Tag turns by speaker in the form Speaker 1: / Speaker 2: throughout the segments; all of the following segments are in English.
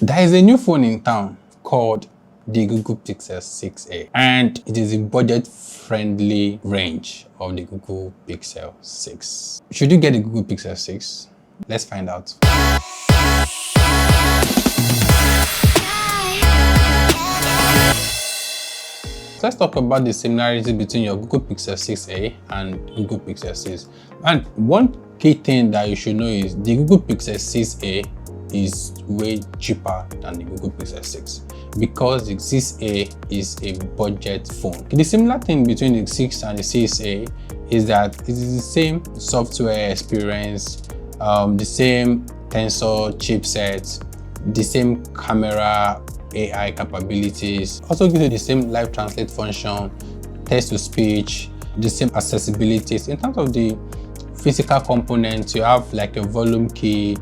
Speaker 1: There is a new phone in town called the Google Pixel 6a, and it is a budget-friendly range of the Google Pixel 6. Should you get the Google Pixel 6? Let's find out. Let's talk about the similarity between your Google Pixel 6a and Google Pixel 6. And one key thing that you should know is the Google Pixel 6a is way cheaper than the Google Pixel 6 because the 6a is a budget phone. The similar thing between the 6 and the 6a is that it is the same software experience, the same Tensor chipset, the same camera AI capabilities, also gives you the same live translate function, text to speech, the same accessibilities. In terms of the physical components, you have like a volume key,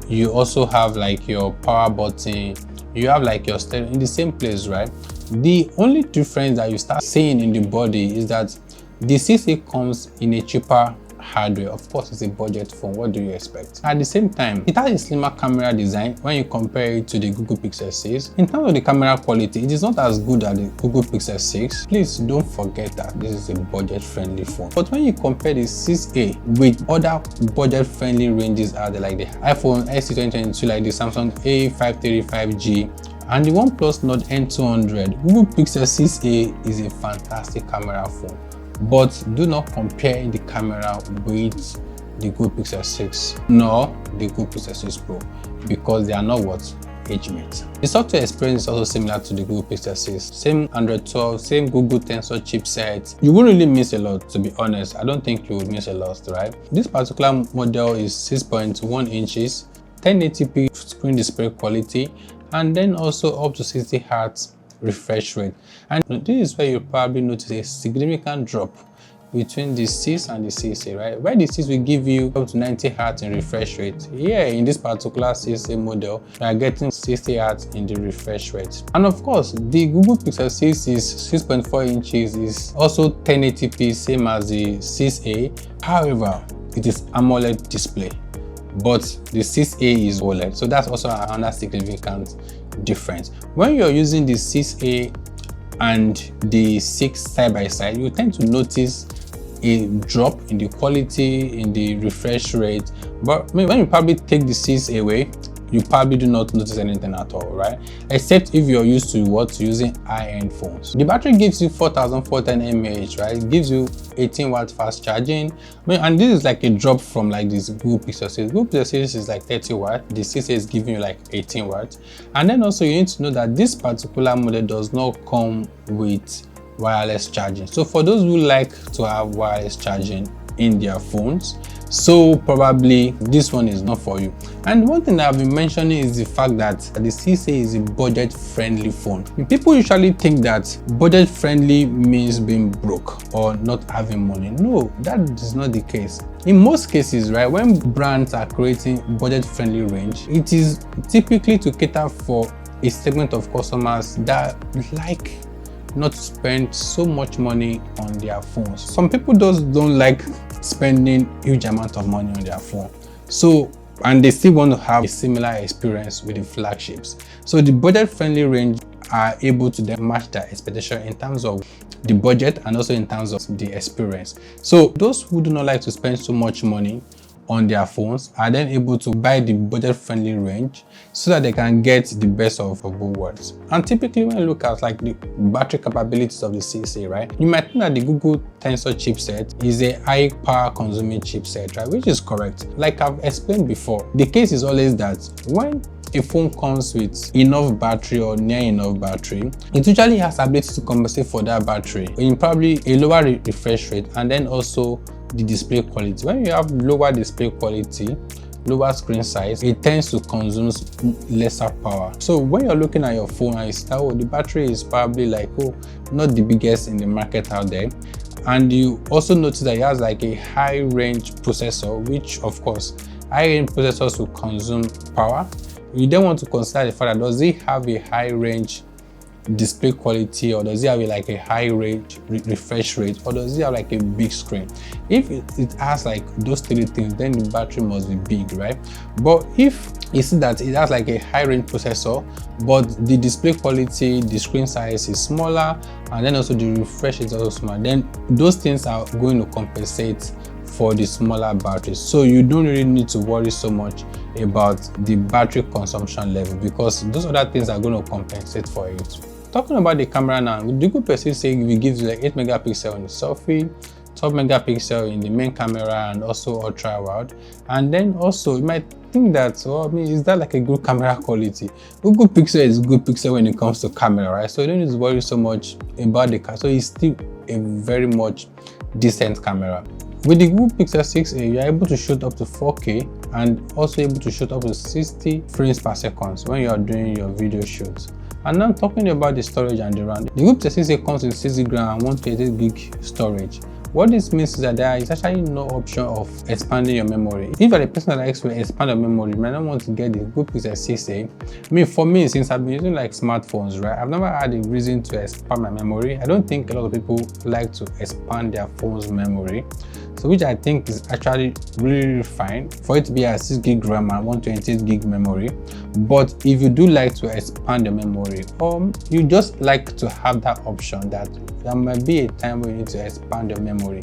Speaker 1: you also have like your power button, you have like your stereo in the same place, right? The only difference that you start seeing in the body is that the 6a comes in a cheaper hardware. Of course, it's a budget phone. What do you expect? At the same time, it has a slimmer camera design when you compare it to the Google Pixel 6. In terms of the camera quality, it is not as good as the Google Pixel 6. Please don't forget that this is a budget-friendly phone. But when you compare the 6a with other budget-friendly ranges out there, like the iPhone SE 2022, like the Samsung A535G, and the OnePlus Nord N200, Google Pixel 6a is a fantastic camera phone. But do not compare the camera with the Google Pixel 6 nor the Google Pixel 6 Pro because they are not what? Age mate. The software experience is also similar to the Google Pixel 6. Same Android 12, same Google Tensor chipset. You won't really miss a lot, to be honest. I don't think you would miss a lot, right? This particular model is 6.1 inches, 1080p screen display quality, and then also up to 60 Hz refresh rate. And this is where you probably notice a significant drop between the 6 and the 6a, right? Where the 6 will give you up to 90 Hz in refresh rate. Here in this particular 6a model, you are getting 60 Hz in the refresh rate. And of course, the Google Pixel 6 is 6.4 inches, is also 1080p, same as the 6a. However, it is AMOLED display, but the 6a is OLED. So that's also another significant difference. When you're using the 6a and the 6 side by side, you tend to notice a drop in the quality, in the refresh rate. But when you probably take the 6 away, you probably do not notice anything at all, right? Except if you're used to using high-end phones. The battery gives you 4410 mAh, right? It gives you 18 watt fast charging. And this is like a drop from like this Google Pixel 6. Google Pixel 6 is like 30 watt. The 6 is giving you like 18 watts. And then also you need to know that this particular model does not come with wireless charging. So for those who like to have wireless charging in their phones, so probably this one is not for you. And one thing that I've been mentioning is the fact that the 6a is a budget-friendly phone. People usually think that budget-friendly means being broke or not having money. No, that is not the case. In most cases, right, when brands are creating budget-friendly range, it is typically to cater for a segment of customers that like not to spend so much money on their phones. Some people just don't like spending huge amount of money on their phone, and they still want to have a similar experience with the flagships. So the budget-friendly range are able to then match their expectation in terms of the budget and also in terms of the experience. So those who do not like to spend so much money on their phones are then able to buy the budget-friendly range so that they can get the best of both worlds. And typically when you look at like the battery capabilities of the 6a, right, you might think that the Google Tensor chipset is a high power consuming chipset, right, which is correct. Like I've explained before, the case is always that when a phone comes with enough battery or near enough battery, it usually has the ability to compensate for that battery in probably a lower refresh rate and then also the display quality. When you have lower display quality, lower screen size, it tends to consume lesser power. So when you're looking at your phone and you see that, oh, the battery is probably like, oh, not the biggest in the market out there, and you also notice that it has like a high range processor, which of course high range processors will consume power. You then want to consider the fact that does it have a high range display quality, or does it have like a high rate refresh rate, or does it have like a big screen? If it has like those three things, then the battery must be big, right? But if you see that it has like a high range processor, but the display quality, the screen size is smaller, and then also the refresh is also small, then those things are going to compensate for the smaller batteries. So you don't really need to worry so much about the battery consumption level, because those other things are going to compensate for it. Talking about the camera now, the Google Pixel 6 we give you like 8 megapixel in the selfie, 12 megapixel in the main camera, and also ultra wide. And then also you might think that, well, I mean, is that like a good camera quality? Google Pixel is good pixel when it comes to camera, right? So you don't need to worry so much about the camera. So it's still a very much decent camera. With the Google Pixel 6a, you're able to shoot up to 4K and also able to shoot up to 60 frames per second when you are doing your video shoots. And now talking about the storage and the RAM, the Google Pixel 6a comes with 6GB and 128 gig storage. What this means is that there is actually no option of expanding your memory. If you're a person that likes to expand your memory, you might not want to get the Google Pixel 6a. I mean, for me, since I've been using like smartphones, right, I've never had a reason to expand my memory. I don't think a lot of people like to expand their phone's memory. So which I think is actually really fine for it to be a 6GB RAM and 128 gig memory. But if you do like to expand your memory, or you just like to have that option that there might be a time when you need to expand your memory,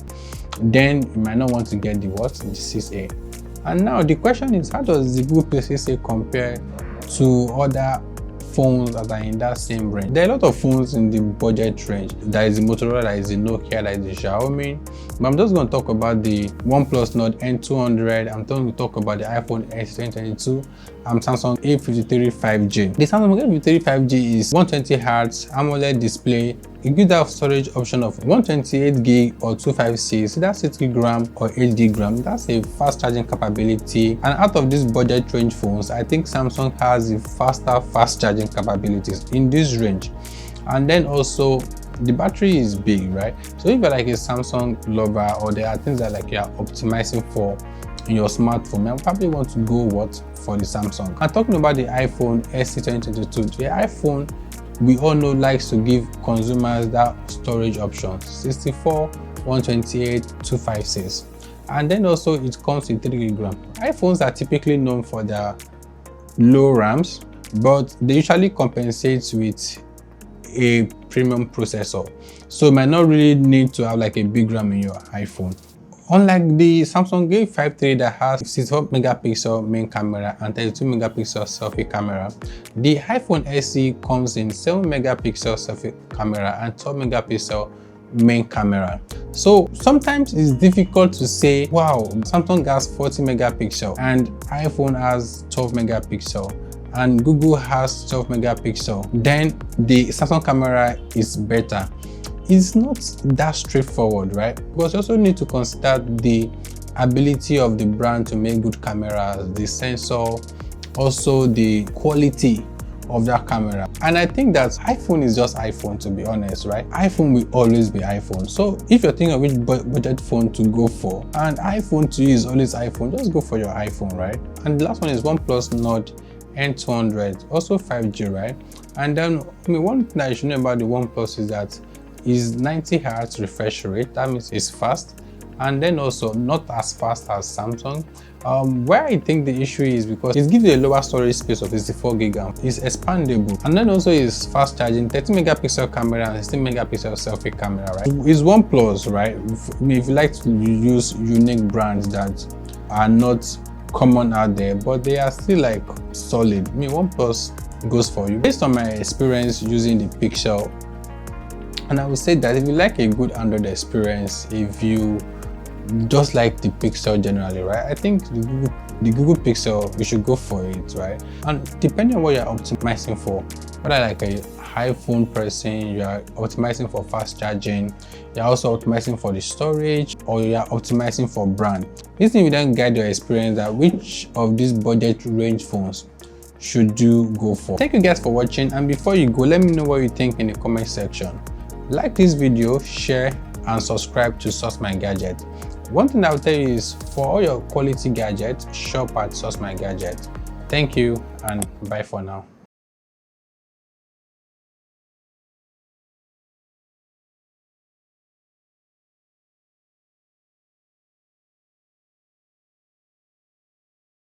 Speaker 1: then you might not want to get the 6a. And now the question is, how does the Google Pixel 6a compare to other phones that are in that same range? There are a lot of phones in the budget range. There is the Motorola, there is the Nokia, there is the Xiaomi. But I'm just going to talk about the OnePlus Nord N200. I'm going to talk about the iPhone S2022 and Samsung A53 5G. The Samsung A53 5G is 120Hz AMOLED display. It gives that storage option of 128 gig or 256, that's 6GB RAM or 8GB RAM. That's a fast charging capability. And out of these budget range phones, I think Samsung has the fast charging capabilities in this range. And then also the battery is big, right? So if you're like a Samsung lover, or there are things that like you're optimizing for in your smartphone, you probably want to go for the Samsung. And talking about the iPhone SE2022, the iPhone, we all know, likes to give consumers that storage option: 64, 128, 256. And then also it comes with 3GB RAM. iPhones are typically known for their low RAMs, but they usually compensate with a premium processor. So you might not really need to have like a big RAM in your iPhone. Unlike the Samsung A53 that has 64 megapixel main camera and 32 megapixel selfie camera, the iPhone SE comes in 7 megapixel selfie camera and 12 megapixel main camera. So sometimes it's difficult to say, wow, Samsung has 40 megapixel and iPhone has 12 megapixel and Google has 12 megapixel, then the Samsung camera is better. It's not that straightforward, right? Because you also need to consider the ability of the brand to make good cameras, the sensor, also the quality of that camera. And I think that iPhone is just iPhone, to be honest, right? iPhone will always be iPhone. So if you're thinking of which budget phone to go for, and iPhone to you is always iPhone, just go for your iPhone, right? And the last one is OnePlus Nord N200, also 5G, right? And then one thing that you should know about the OnePlus is that is 90Hz refresh rate. That means it's fast, and then also not as fast as Samsung. Where I think the issue is because it gives you a lower storage space of 64GB. It's expandable, and then also is fast charging, 30 megapixel camera and 16 megapixel selfie camera, right? It's OnePlus, right? If you like to use unique brands that are not common out there, but they are still like solid, I mean, OnePlus goes for you. Based on my experience using the Pixel, and I would say that if you like a good Android experience, if you just like the Pixel generally, right, I think the Google Pixel, you should go for it, right? And depending on what you're optimizing for, whether like a high phone person, you are optimizing for fast charging, you're also optimizing for the storage, or you are optimizing for brand, this thing will then guide your experience that which of these budget range phones should you go for. Thank you guys for watching, and before you go, let me know what you think in the comment section. Like this video, share, and subscribe to Source My Gadget. One thing I'll tell you is, for all your quality gadgets, shop at Source My Gadget. Thank you, and bye for now.